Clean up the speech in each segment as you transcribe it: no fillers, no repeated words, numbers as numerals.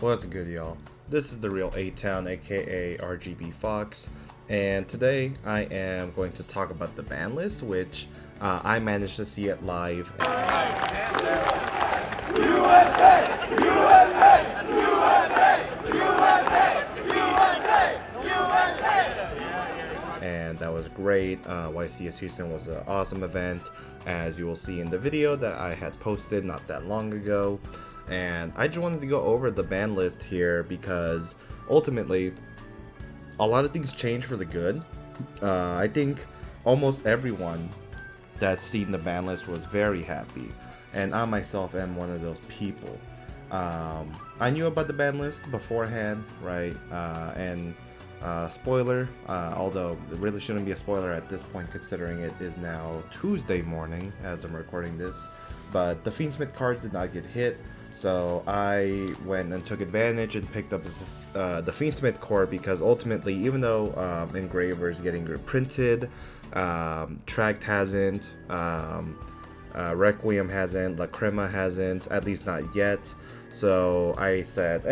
What's good, y'all? This is the real A-Town, aka RGB Fox, and today I am going to talk about the ban list, which I managed to see it live. And that was great. YCS Houston was an awesome event, as you will see in the video that I had posted not that long ago. And I just wanted to go over the ban list here because ultimately a lot of things change for the good. I think almost everyone that's seen the ban list was very happy, and I myself am one of those people. I knew about the ban list beforehand, right? Spoiler, although it really shouldn't be a spoiler at this point considering it is now Tuesday morning as I'm recording this, but the Fiendsmith cards did not get hit. So I went and took advantage and picked up the Fiendsmith core because ultimately, even though Engraver is getting reprinted, Tract hasn't, Requiem hasn't, Lacrima hasn't, at least not yet. So I said,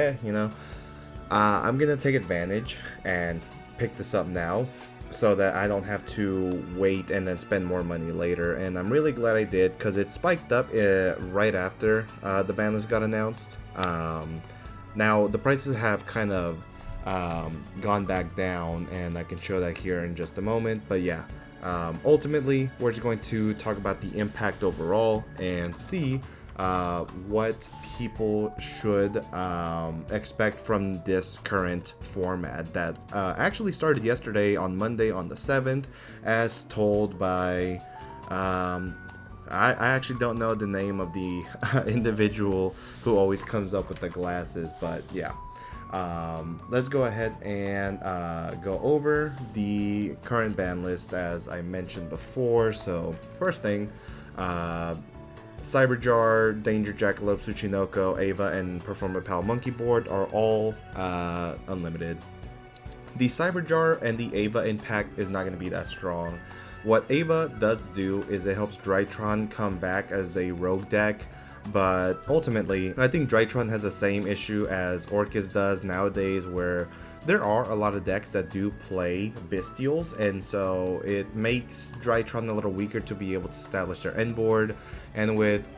I'm gonna take advantage and pick this up now, so that I don't have to wait and then spend more money later. And I'm really glad I did because it spiked up right after the ban list got announced. Now the prices have kind of gone back down, and I can show that here in just a moment. But yeah, ultimately we're just going to talk about the impact overall and see what people should expect from this current format that actually started yesterday on Monday on the 7th, as told by I actually don't know the name of the individual who always comes up with the glasses, but yeah. Let's go ahead and go over the current ban list as I mentioned before. So first thing, Cyberjar, Danger Jackalope, Tsuchinoko, Ava, and Performant Pal Monkey Board are all unlimited. The Cyberjar and the Ava impact is not going to be that strong. What Ava does do is it helps Drytron come back as a rogue deck, but ultimately I think Drytron has the same issue as Orcus does nowadays, where there are a lot of decks that do play Bestials, and so it makes Drytron a little weaker to be able to establish their end board. And with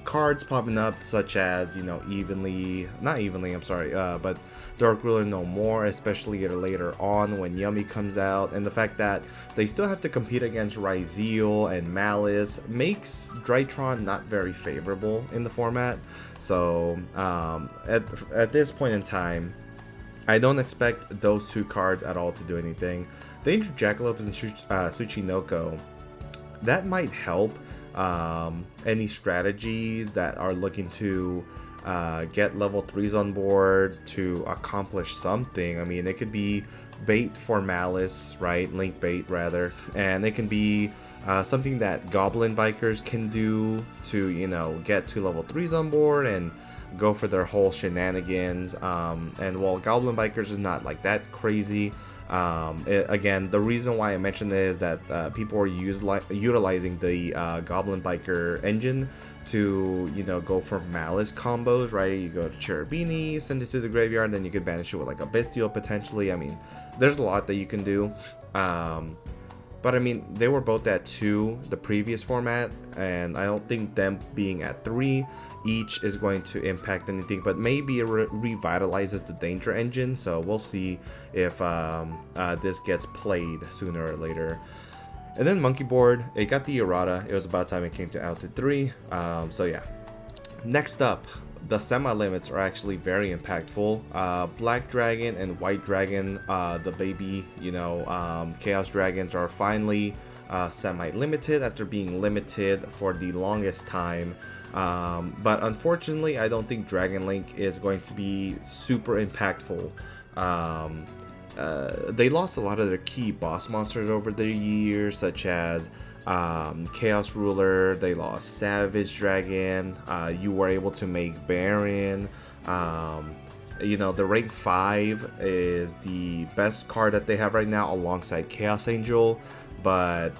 cards popping up such as, but Dark Ruler No More, especially later on when Yummy comes out, and the fact that they still have to compete against Ryzeal and Maliss makes Drytron not very favorable in the format. So at this point in time, I don't expect those two cards at all to do anything. Danger Jackalope and Tsuchinoko, that might help any strategies that are looking to get level 3s on board to accomplish something. I mean, it could be bait for Maliss, right? Link bait rather, and it can be something that Goblin Bikers can do to, get to level 3s on board and go for their whole shenanigans. And while Goblin Bikers is not like that crazy, again, the reason why I mentioned it is that people are utilizing the Goblin Biker engine to go for Maliss combos, right? You go to Cherubini, send it to the graveyard, then you could banish it with like a Bestial potentially. I mean, there's a lot that you can do. But I mean, they were both at 2 the previous format, and I don't think them being at 3 each is going to impact anything, but maybe it revitalizes the Danger engine. So we'll see if this gets played sooner or later. And then Monkey Board, it got the errata. It was about time it came to out to 3. So yeah. Next up, the semi-limits are actually very impactful. Black Dragon and White Dragon, the baby, Chaos Dragons, are finally semi-limited after being limited for the longest time. But unfortunately, I don't think Dragon Link is going to be super impactful. They lost a lot of their key boss monsters over the years, such as Chaos Ruler. They lost Savage Dragon. You were able to make Baron. The rank 5 is the best card that they have right now alongside Chaos Angel, but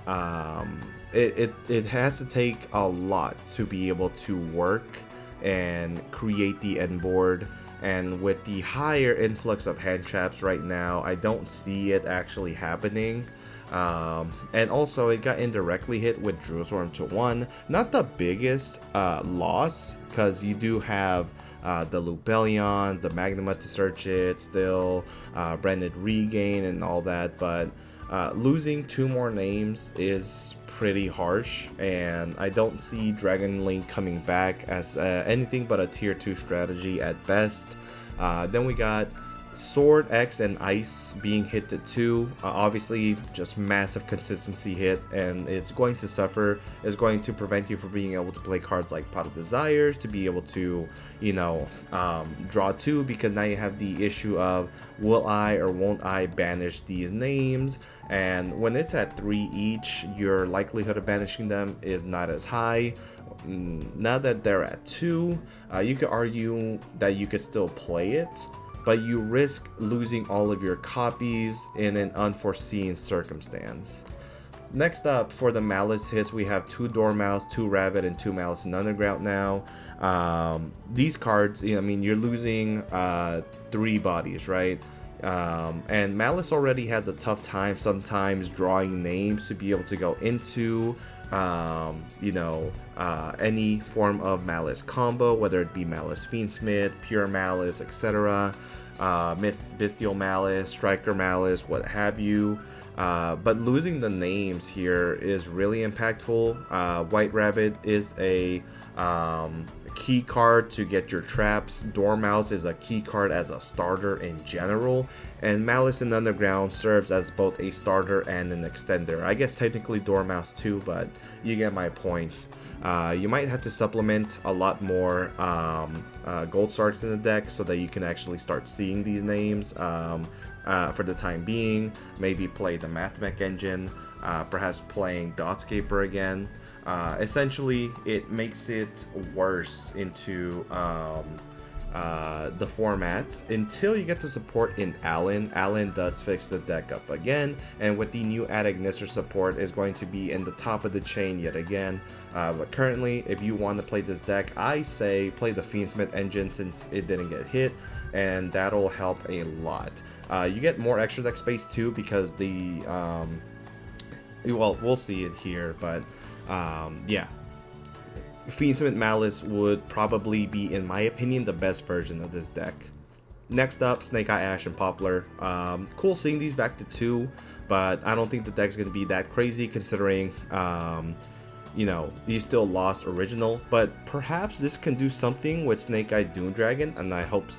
it has to take a lot to be able to work and create the end board and with the higher influx of hand traps right now, I don't see it actually happening. And also it got indirectly hit with Druid Swarm to 1. Not the biggest loss, because you do have the Lubellions, the Magnuma to search it, still Branded Regain and all that, but losing 2 more names is pretty harsh, and I don't see Dragon Link coming back as anything but a tier 2 strategy at best. Then we got Sword X and Ice being hit to 2, obviously just massive consistency hit, and it's going to suffer. It's going to prevent you from being able to play cards like Pot of Desires, to be able to, you know, draw 2, because now you have the issue of will I or won't I banish these names, and when it's at 3 each, your likelihood of banishing them is not as high. Now that they're at 2, you could argue that you could still play it, but you risk losing all of your copies in an unforeseen circumstance. Next up, for the Maliss hits, we have 2 Dormouse, 2 Rabbit, and 2 Malice in Underground now. These cards, I mean, you're losing 3 bodies, right? And Maliss already has a tough time sometimes drawing names to be able to go into any form of Maliss combo, whether it be Maliss Fiendsmith, Pure Malice, etc., Bestial Malice, Striker Malice, what have you. But losing the names here is really impactful. White Rabbit is a key card to get your traps. Dormouse is a key card as a starter in general, and Malice in Underground serves as both a starter and an extender. I guess technically Dormouse too, but you get my point. You might have to supplement a lot more gold sharks in the deck so that you can actually start seeing these names for the time being. Maybe play the Mathmech engine, perhaps playing Dotscaper again. Essentially, it makes it worse into the format until you get to support in ALIN. ALIN does fix the deck up again, and with the new Adagnister support is going to be in the top of the chain yet again. But currently, if you want to play this deck, I say play the Fiendsmith engine since it didn't get hit, and that'll help a lot. You get more extra deck space too, because the well, we'll see it here, but yeah, Fiendsmith Malice would probably be, in my opinion, the best version of this deck. Next up, Snake Eye Ash and Poplar. Cool seeing these back to 2, but I don't think the deck's going to be that crazy considering, you know, you still lost original. But perhaps this can do something with Snake Eye's Doom Dragon, and I hope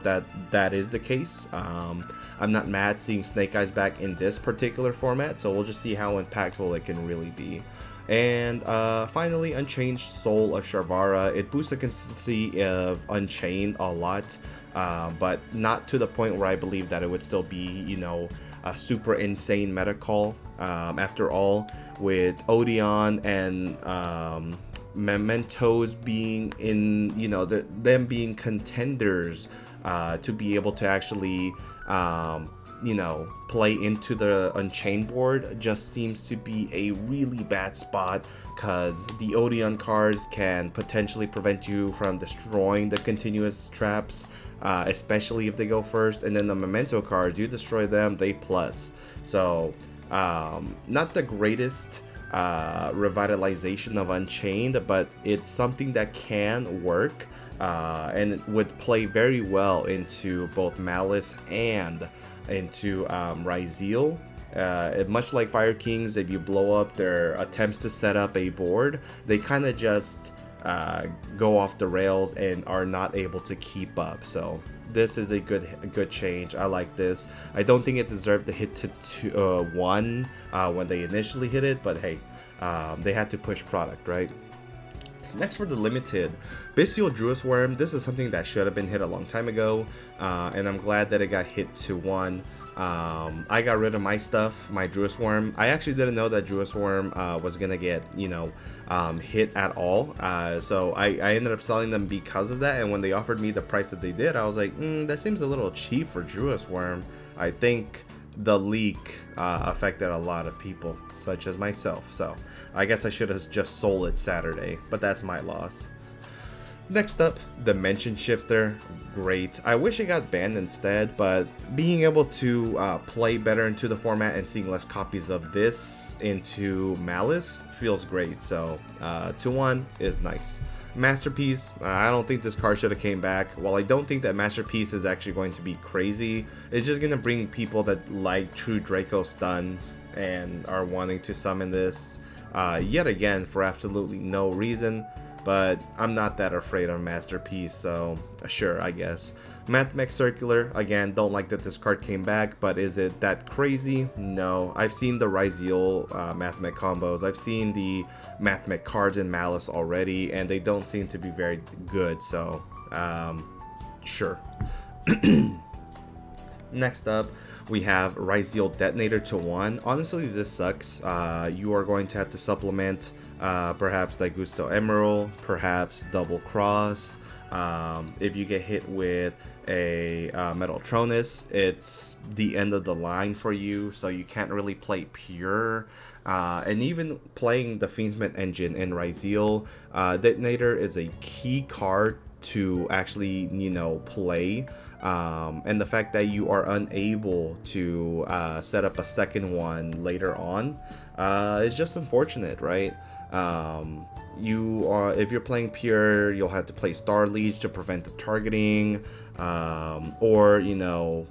that is the case. I'm not mad seeing Snake Eyes back in this particular format, so we'll just see how impactful it can really be. And finally, Unchained Soul of Sharvara. It boosts the consistency of Unchained a lot, but not to the point where I believe that it would still be, you know, a super insane meta call. After all, with Odeon and Mementos being in, you know, them being contenders to be able to actually you know, play into the Unchained board just seems to be a really bad spot, because the Odeon cards can potentially prevent you from destroying the continuous traps, especially if they go first, and then the Memento cards, you destroy them, they plus. So not the greatest revitalization of Unchained, but it's something that can work, and it would play very well into both Malice and into Ryzeal. Much like Fire Kings, if you blow up their attempts to set up a board, they kind of just go off the rails and are not able to keep up. So this is a good change. I like this. I don't think it deserved to hit to 1 when they initially hit it, but hey, they had to push product, right? Next, for the limited, Bestial Druid Swarm. This is something that should have been hit a long time ago, and I'm glad that it got hit to 1. I got rid of my stuff, my Druid Swarm. I actually didn't know that Druid Swarm was gonna get, you know, hit at all. So I ended up selling them because of that, and when they offered me the price that they did, I was like, that seems a little cheap for Druid Swarm. I think the leak affected a lot of people, such as myself. So I guess I should have just sold it Saturday, but that's my loss. Next up, Dimension Shifter. Great. I wish it got banned instead, but being able to play better into the format and seeing less copies of this into Maliss feels great. So 2-1 is nice. Masterpiece, I don't think this card should have came back. While I don't think that Masterpiece is actually going to be crazy, it's just going to bring people that like True Draco Stun and are wanting to summon this yet again for absolutely no reason. But I'm not that afraid of Masterpiece, so sure, I guess. Mathmech Circular, again, don't like that this card came back, but is it that crazy? No. I've seen the Ryzeal Mathmech combos, I've seen the Mathmech cards in Maliss already, and they don't seem to be very good, so sure. Next up, we have Ryzeal Detonator to 1. Honestly, this sucks. You are going to have to supplement perhaps Daigusto Emerald, perhaps Double Cross. If you get hit with a Metaltronus, it's the end of the line for you, so you can't really play pure. And even playing the Fiendsmith engine in Ryzeal, Detonator is a key card to actually, you know, play. And the fact that you are unable to set up a second one later on is just unfortunate, right? If you're playing pure, you'll have to play Star Leech to prevent the targeting, or, you know,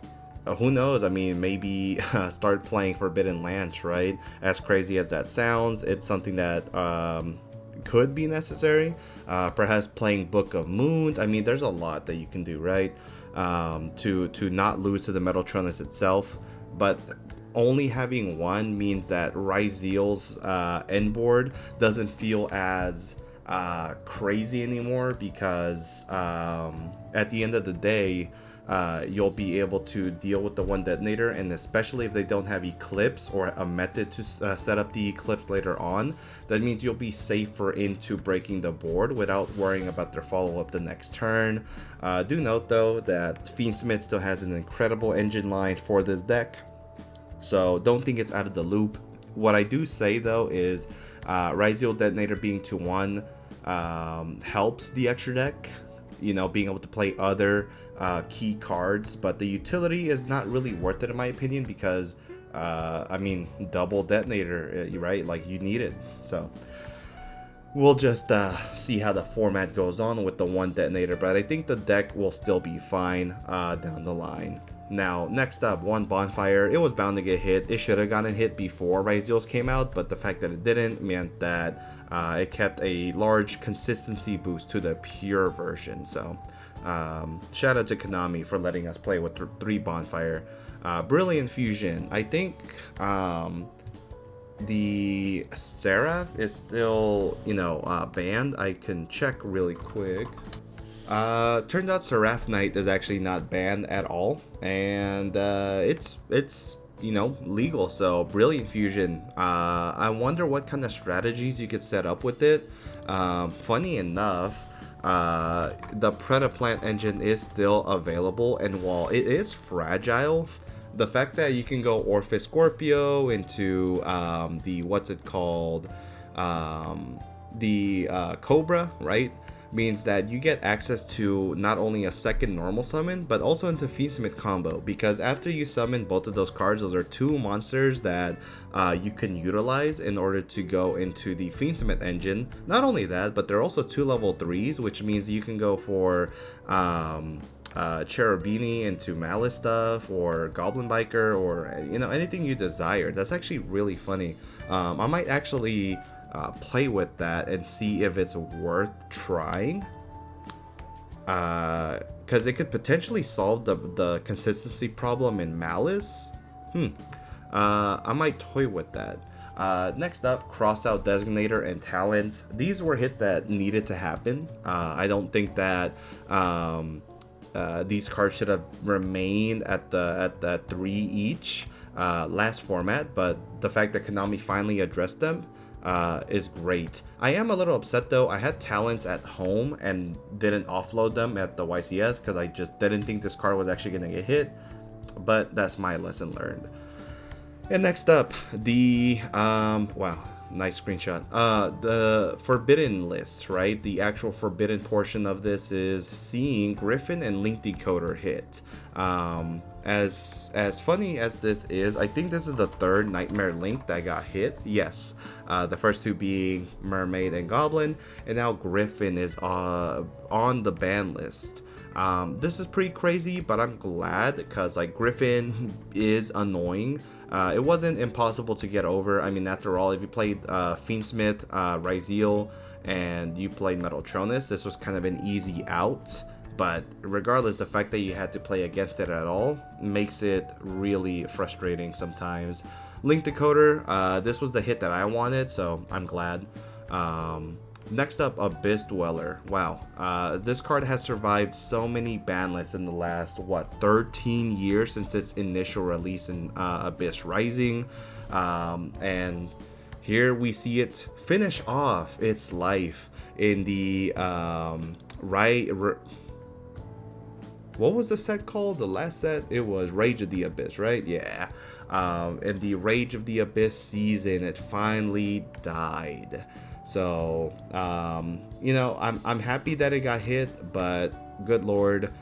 who knows? I mean, maybe start playing Forbidden Lance, right? As crazy as that sounds, it's something that could be necessary. Perhaps playing Book of Moons. I mean, there's a lot that you can do, right? To not lose to the Metaltronus itself, but only having one means that Ryzeal's end board doesn't feel as crazy anymore, because at the end of the day, you'll be able to deal with the one detonator, and especially if they don't have Eclipse or a method to set up the Eclipse later on, that means you'll be safer into breaking the board without worrying about their follow-up the next turn. Do note though that Fiendsmith still has an incredible engine line for this deck, so don't think it's out of the loop. What I do say though is Ryzeal Detonator being 2-1 helps the extra deck, you know, being able to play other key cards, but the utility is not really worth it in my opinion, because I mean, double Detonator, right? Like, you need it. So we'll just see how the format goes on with the one Detonator, but I think the deck will still be fine down the line. Now, next up, one Bonfire. It was bound to get hit. It should have gotten hit before Ryzeal's came out, but the fact that it didn't meant that it kept a large consistency boost to the pure version. So shout out to Konami for letting us play with 3 Bonfire. Brilliant Fusion. I think the Seraph is still, you know, banned. I can check really quick. Turns out Seraph Knight is actually not banned at all, and it's you know, legal. So Brilliant Fusion, I wonder what kind of strategies you could set up with it. Funny enough, the Predaplant engine is still available, and while it is fragile, the fact that you can go Orphis Scorpio into the what's it called, the Cobra, right, means that you get access to not only a second normal summon, but also into Fiendsmith combo, because after you summon both of those cards, those are 2 monsters that you can utilize in order to go into the Fiendsmith engine. Not only that, but they're also 2 level 3s, which means you can go for Cherubini into Maliss stuff, or Goblin Biker, or, you know, anything you desire. That's actually really funny. I might actually play with that and see if it's worth trying, because it could potentially solve the consistency problem in Maliss. I might toy with that. Next up, Crossout Designator and Talent. These were hits that needed to happen. I don't think that these cards should have remained at the 3 each last format, but the fact that Konami finally addressed them is great. I am a little upset though. I had Talents at home and didn't offload them at the YCS because I just didn't think this card was actually going to get hit, but that's my lesson learned. And next up, the wow, nice screenshot. The forbidden list, right? The actual forbidden portion of this is seeing Griffin and Link Decoder hit. As funny as this is, I think this is the third Nightmare Link that got hit. Yes, the first two being Mermaid and Goblin, and now Griffin is on the ban list. This is pretty crazy, but I'm glad because like Griffin is annoying. It wasn't impossible to get over. I mean, after all, if you played Fiendsmith, Ryzeal, and you played Metaltronus, this was kind of an easy out. But regardless, the fact that you had to play against it at all makes it really frustrating sometimes. Link Decoder, this was the hit that I wanted, so I'm glad. Next up, Abyss Dweller. Wow, this card has survived so many ban lists in the last, 13 years since its initial release in Abyss Rising. And here we see it finish off its life in the what was the set called? The last set? It was Rage of the Abyss, right? Yeah. In the Rage of the Abyss season, it finally died. So, you know, I'm happy that it got hit, but good lord,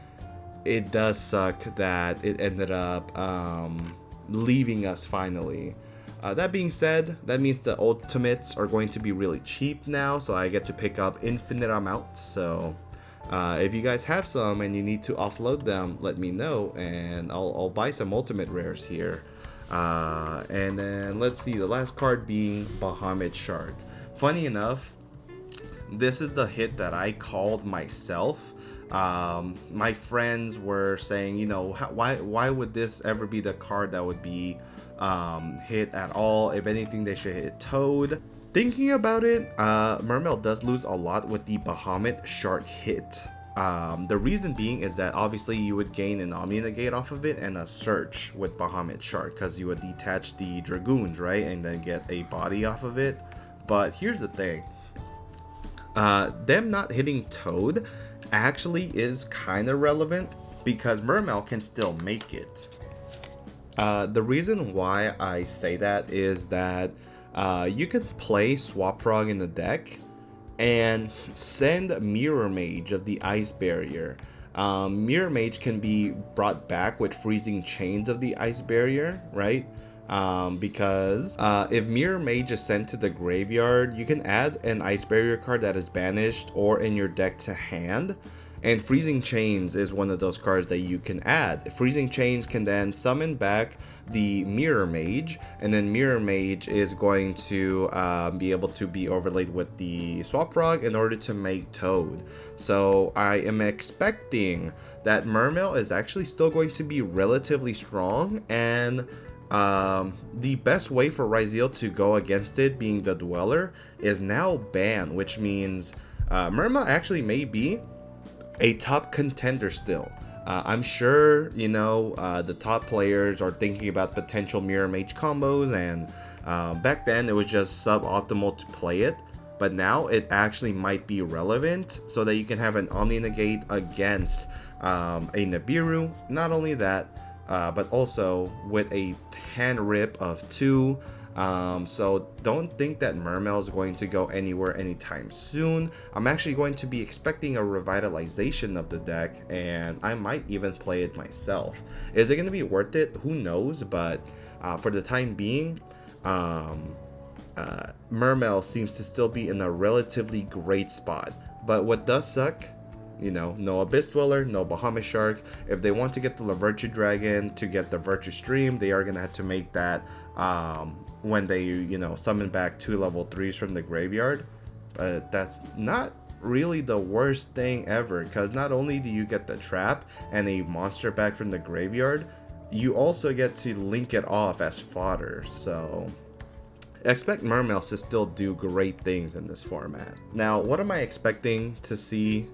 it does suck that it ended up leaving us finally. That being said, that means the ultimates are going to be really cheap now, so I get to pick up infinite amounts. So if you guys have some and you need to offload them, let me know and I'll buy some ultimate rares here. And then let's see, the last card being Bahamut Shark. Funny enough, this is the hit that I called myself. My friends were saying, you know, why would this ever be the card that would be hit at all? If anything, they should hit Toad. Thinking about it, Mermail does lose a lot with the Bahamut Shark hit. The reason being is that obviously you would gain an Omni Negate off of it and a search with Bahamut Shark because you would detach the Dragoons, right, and then get a body off of it. But here's the thing, them not hitting Toad actually is kind of relevant because Mermail can still make it. The reason why I say that is that you can play Swap Frog in the deck and send Mirror Mage of the Ice Barrier. Mirror Mage can be brought back with Freezing Chains of the Ice Barrier, right? Because if Mirror Mage is sent to the graveyard, you can add an Ice Barrier card that is banished or in your deck to hand. And Freezing Chains is one of those cards that you can add. Freezing Chains can then summon back the Mirror Mage, and then Mirror Mage is going to be able to be overlaid with the Swap Frog in order to make Toad. So I am expecting that Mermail is actually still going to be relatively strong, and the best way for Ryzeal to go against it, being the Dweller, is now banned, which means Mermail actually may be a top contender still. I'm sure, you know, the top players are thinking about potential Mirror Mage combos, and back then it was just suboptimal to play it, but now it actually might be relevant so that you can have an Omni Negate against a Nibiru. Not only that, but also with a hand rip of 2. So don't think that Mermail is going to go anywhere anytime soon. I'm actually going to be expecting a revitalization of the deck, and I might even play it myself. Is it going to be worth it? Who knows, but for the time being, Mermail seems to still be in a relatively great spot. But what does suck, you know, no Abyss Dweller, no Bahamut Shark. If they want to get the Virtue Dragon to get the Virtue Stream, they are going to have to make that when they, you know, summon back 2 level 3s from the graveyard. But that's not really the worst thing ever, because not only do you get the trap and a monster back from the graveyard, you also get to link it off as fodder. So expect Mermail to still do great things in this format. Now, what am I expecting to see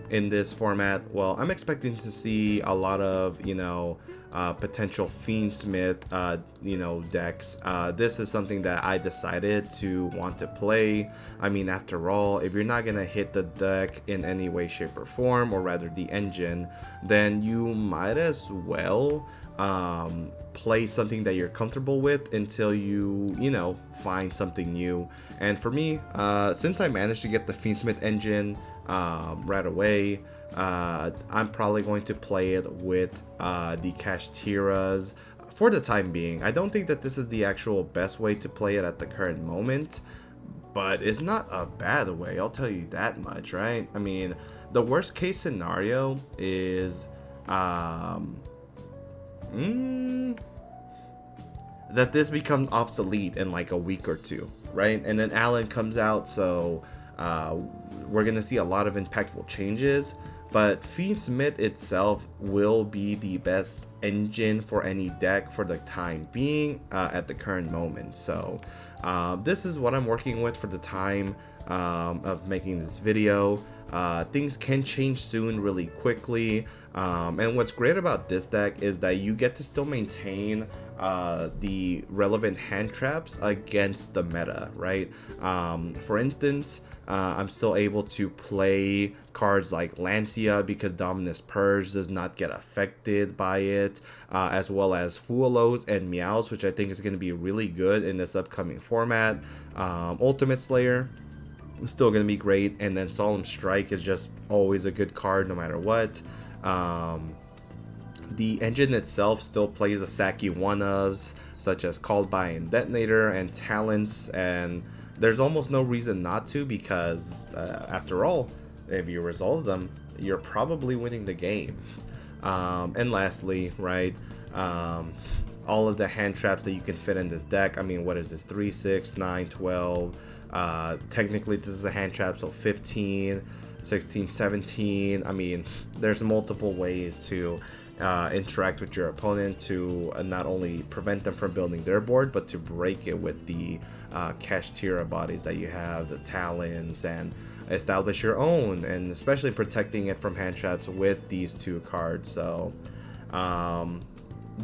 in this format? Well, I'm expecting to see a lot of, you know, potential Fiendsmith, you know, decks. This is something that I decided to want to play. I mean, after all, if you're not gonna hit the deck in any way, shape, or form, or rather the engine, then you might as well play something that you're comfortable with until you know, find something new. And for me, since I managed to get the Fiendsmith engine right away, I'm probably going to play it with the Kash Tiras for the time being. I don't think that this is the actual best way to play it at the current moment, but it's not a bad way, I'll tell you that much, right? I mean, the worst case scenario is that this becomes obsolete in like a week or two, right? And then ALIN comes out, so we're gonna see a lot of impactful changes. But Fiendsmith itself will be the best engine for any deck for the time being at the current moment. So this is what I'm working with for the time of making this video. Things can change soon really quickly, and what's great about this deck is that you get to still maintain the relevant hand traps against the meta, right? For instance, I'm still able to play cards like Lancia because Dominus Purge does not get affected by it, as well as Fuelos and Meows, which I think is going to be really good in this upcoming format. Ultimate Slayer is still going to be great, and then Solemn Strike is just always a good card no matter what. The engine itself still plays the Saki one-ofs, such as Called By and Detonator and Talents, and there's almost no reason not to, because after all, if you resolve them, you're probably winning the game. And lastly, right, all of the hand traps that you can fit in this deck. I mean, what is this? 3, 6, 9, 12. Technically, this is a hand trap, so 15, 16, 17. I mean, there's multiple ways to interact with your opponent to not only prevent them from building their board, but to break it with the Kash Tira bodies that you have, the Talons, and establish your own, and especially protecting it from hand traps with these two cards. So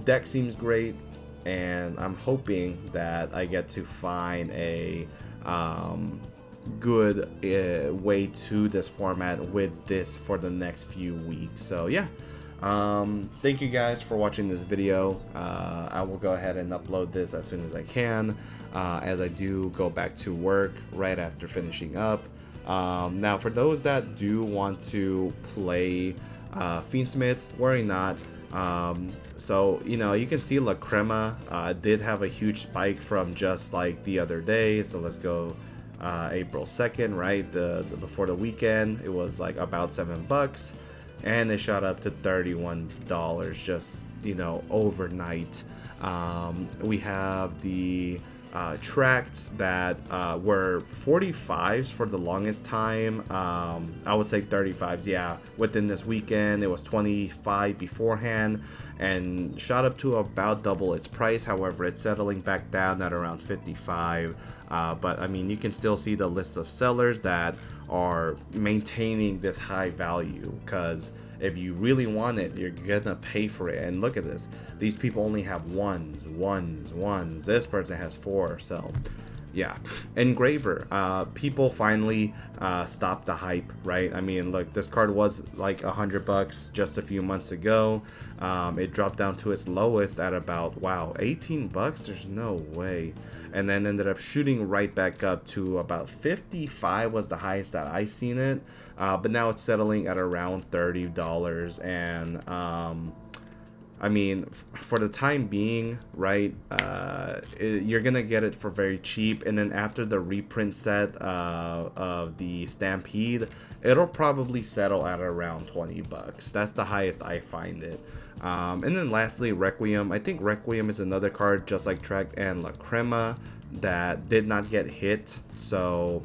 deck seems great, and I'm hoping that I get to find a good way to this format with this for the next few weeks. So yeah, thank you guys for watching this video. I will go ahead and upload this as soon as I can, as I do go back to work right after finishing up. Now for those that do want to play Fiendsmith, worry not. So, you know, you can see La Crema did have a huge spike from just like the other day. So let's go April 2nd, right? The before the weekend, it was like about $7, and it shot up to $31 just, you know, overnight. We have the tracts that were 45s for the longest time. I would say 35s, yeah. Within this weekend, it was 25 beforehand and shot up to about double its price. However, it's settling back down at around 55. But I mean, you can still see the list of sellers that are maintaining this high value, because if you really want it, you're gonna pay for it. And look at this, these people only have ones. This person has 4. So yeah. Engraver, people finally stopped the hype, right? I mean, look, this card was like $100 just a few months ago. It dropped down to its lowest at about, wow, $18. There's no way. And then ended up shooting right back up to about 55 was the highest that I seen it. But now it's settling at around $30. And I mean, for the time being, right, you're gonna get it for very cheap, and then after the reprint set of the Stampede, it'll probably settle at around $20. That's the highest I find it. And then lastly, Requiem. I think Requiem is another card just like Tract and La Crema that did not get hit. So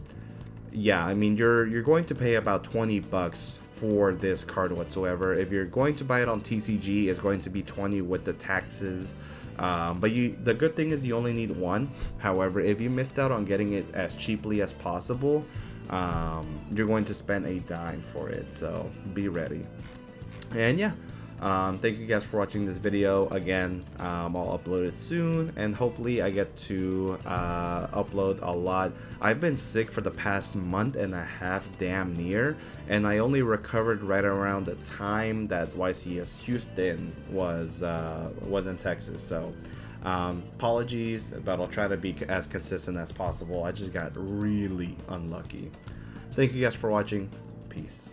yeah, I mean, you're going to pay about $20 for this card whatsoever. If you're going to buy it on TCG, it's going to be $20 with the taxes. But the good thing is you only need one. However, if you missed out on getting it as cheaply as possible, you're going to spend a dime for it. So be ready. And yeah, Thank you guys for watching this video. Again, I'll upload it soon, and hopefully I get to upload a lot. I've been sick for the past month and a half, damn near, and I only recovered right around the time that YCS Houston was in Texas. So apologies, but I'll try to be as consistent as possible. I just got really unlucky. Thank you guys for watching. Peace.